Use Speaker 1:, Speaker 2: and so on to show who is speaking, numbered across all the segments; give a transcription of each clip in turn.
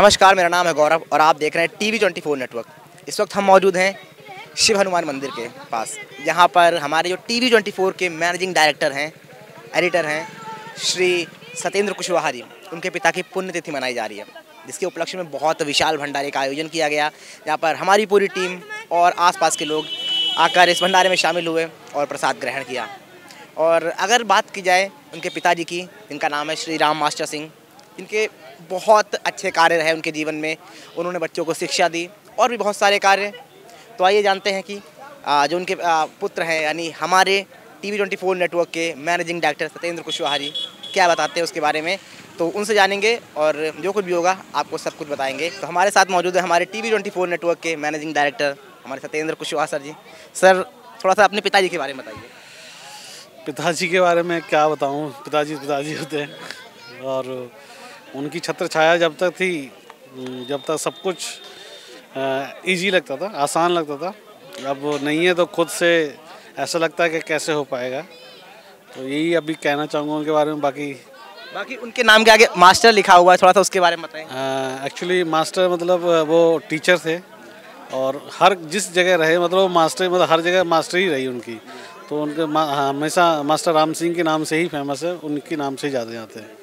Speaker 1: नमस्कार, मेरा नाम है गौरव और आप देख रहे हैं TV24 नेटवर्क। इस वक्त हम मौजूद हैं शिव हनुमान मंदिर के पास, जहां पर हमारे जो TV24 के मैनेजिंग डायरेक्टर हैं, एडिटर हैं, श्री सत्येंद्र कुशवाहा जी, उनके पिता की पुण्यतिथि मनाई जा रही है, जिसके उपलक्ष्य में बहुत विशाल भंडारे का आयोजन किया गया, जहाँ पर हमारी पूरी टीम और आसपास के लोग आकर इस भंडारे में शामिल हुए और प्रसाद ग्रहण किया। और अगर बात की जाए उनके पिताजी की, जिनका नाम है श्री राम मास्टर सिंह, इनके बहुत अच्छे कार्य रहे उनके जीवन में। उन्होंने बच्चों को शिक्षा दी और भी बहुत सारे कार्य। तो आइए जानते हैं कि जो उनके पुत्र हैं, यानी हमारे TV24 नेटवर्क के मैनेजिंग डायरेक्टर सत्येंद्र कुशवाहा जी क्या बताते हैं उसके बारे में। तो उनसे जानेंगे और जो कुछ भी होगा आपको सब कुछ बताएंगे। तो हमारे साथ मौजूद है हमारे TV24 नेटवर्क के मैनेजिंग डायरेक्टर हमारे सत्येंद्र कुशवाहा सर जी। सर, थोड़ा सा अपने पिताजी के बारे में बताइए।
Speaker 2: पिताजी के बारे में क्या बताऊं, पिताजी होते हैं और उनकी छत्र छाया जब तक थी, जब तक सब कुछ इजी लगता था, आसान लगता था। अब नहीं है तो खुद से ऐसा लगता है कि कैसे हो पाएगा। तो यही अभी कहना चाहूँगा उनके बारे में। बाकी
Speaker 1: उनके नाम के आगे मास्टर लिखा हुआ है, थोड़ा सा उसके बारे में बताएं।
Speaker 2: एक्चुअली मास्टर मतलब वो टीचर थे और हर जिस जगह रहे मतलब मास्टर, मतलब हर जगह मास्टर ही रही उनकी। तो उनके हमेशा मास्टर राम सिंह के नाम से ही फेमस है, उनके नाम से ही ज़्यादा जाते हैं।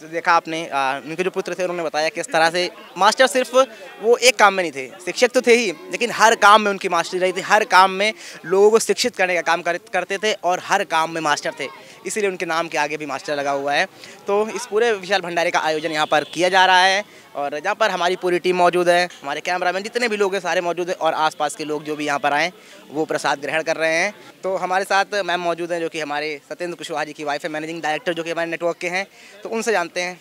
Speaker 1: तो देखा आपने, उनके जो पुत्र थे उन्होंने बताया किस तरह से मास्टर सिर्फ वो एक काम में नहीं थे, शिक्षक तो थे ही, लेकिन हर काम में उनकी मास्टरी रही थी। हर काम में लोगों को शिक्षित करने का काम करते थे और हर काम में मास्टर थे, इसीलिए उनके नाम के आगे भी मास्टर लगा हुआ है। तो इस पूरे विशाल भंडारे का आयोजन यहाँ पर किया जा रहा है और जहाँ पर हमारी पूरी टीम मौजूद है, हमारे कैमरामैन जितने भी लोग हैं सारे मौजूद हैं और आसपास के लोग जो भी यहाँ पर आए वो प्रसाद ग्रहण कर रहे हैं। तो हमारे साथ मैम मौजूद हैं जो कि हमारे सत्येंद्र कुशवाहा जी की वाइफ है, मैनेजिंग डायरेक्टर जो कि हमारे नेटवर्क के हैं। तो उनसे जानते हैं,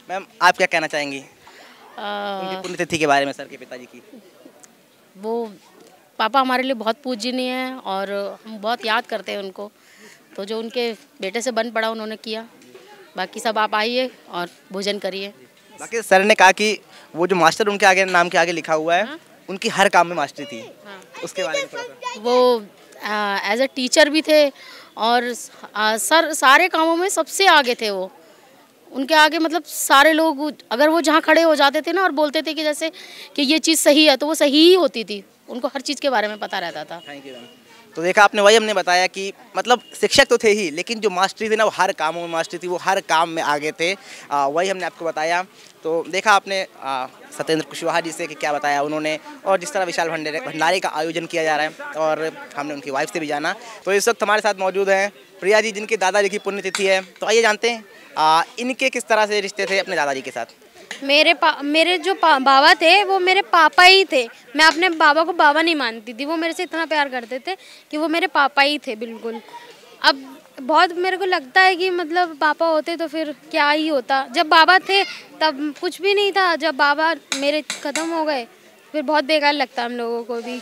Speaker 1: मैम आप क्या कहना चाहेंगी उनकी पुण्यतिथि के बारे में, सर के पिताजी की।
Speaker 3: वो पापा हमारे लिए बहुत पूजनीय हैं और हम बहुत याद करते हैं उनको। तो जो उनके बेटे से बन पड़ा उन्होंने किया। बाकी सब आप आइए और भोजन करिए।
Speaker 1: बाकी सर ने कहा कि वो जो मास्टर उनके आगे नाम के आगे लिखा हुआ है, उनकी हर काम में मास्टरी थी। उसके बारे में थोड़ा सा।
Speaker 3: वो एज ए टीचर भी थे और सर सारे कामों में सबसे आगे थे। वो उनके आगे मतलब सारे लोग, अगर वो जहाँ खड़े हो जाते थे ना और बोलते थे कि जैसे कि ये चीज़ सही है, तो वो सही ही होती थी। उनको हर चीज़ के बारे में पता रहता था।
Speaker 1: Thank you ma'am. तो देखा आपने, वही हमने बताया कि मतलब शिक्षक तो थे ही, लेकिन जो मास्टरी थी ना वो हर कामों में मास्टरी थी, वो हर काम में आगे थे। वही हमने आपको बताया। तो देखा आपने सत्येंद्र कुशवाहा जी से कि क्या बताया उन्होंने और जिस तरह विशाल भंडारे का आयोजन किया जा रहा है, और हमने उनकी वाइफ से भी जाना। तो इस वक्त हमारे साथ मौजूद हैं प्रिया जी, जिनके दादाजी की पुण्यतिथि है। तो आइए जानते हैं इनके किस तरह से रिश्ते थे अपने दादाजी के साथ।
Speaker 4: मेरे जो बाबा थे वो मेरे पापा ही थे। मैं अपने बाबा को बाबा नहीं मानती थी, वो मेरे से इतना प्यार करते थे कि वो मेरे पापा ही थे बिल्कुल। अब बहुत मेरे को लगता है कि मतलब पापा होते तो फिर क्या ही होता। जब बाबा थे तब कुछ भी नहीं था, जब बाबा मेरे ख़त्म हो गए फिर बहुत बेकार लगता हम लोगों को भी।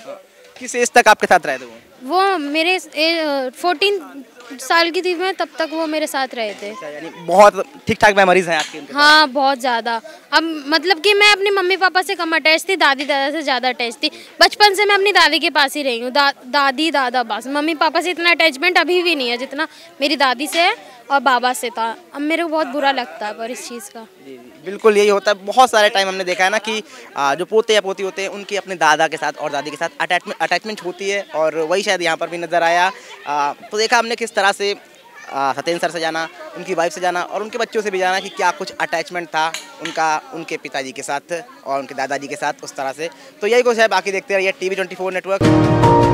Speaker 1: किस एज तक आपके साथ रहे थे
Speaker 4: वो मेरे 14 साल की थी मैं, तब तक वो मेरे साथ रहे थे।
Speaker 1: यानी बहुत ठीक ठाक मेमोरीज हैं आपकी उनके?
Speaker 4: हाँ, बहुत ज़्यादा। अब मतलब कि मैं अपने मम्मी पापा से कम अटैच थी, दादी दादा से ज़्यादा अटैच थी। बचपन से मैं अपनी दादी के पास ही रही हूँ, दादी दादा पास। मम्मी पापा से इतना अटैचमेंट अभी भी नहीं है जितना मेरी दादी से है और बाबा से था। अब मेरे को बहुत बुरा लगता है पर इस चीज़ का।
Speaker 1: बिल्कुल यही होता है। बहुत सारे टाइम हमने देखा है ना कि जो पोते या पोती होते हैं उनकी अपने दादा के साथ और दादी के साथ अटैचमेंट होती है, और वही शायद यहाँ पर भी नज़र आया। तो देखा हमने किस तरह से सत्येंद्र सर से जाना, उनकी वाइफ से जाना और उनके बच्चों से भी जाना कि क्या कुछ अटैचमेंट था उनका उनके पिताजी के साथ और उनके दादाजी के साथ, उस तरह से। तो यही कुछ है, बाकी देखते रहिए TV24 नेटवर्क।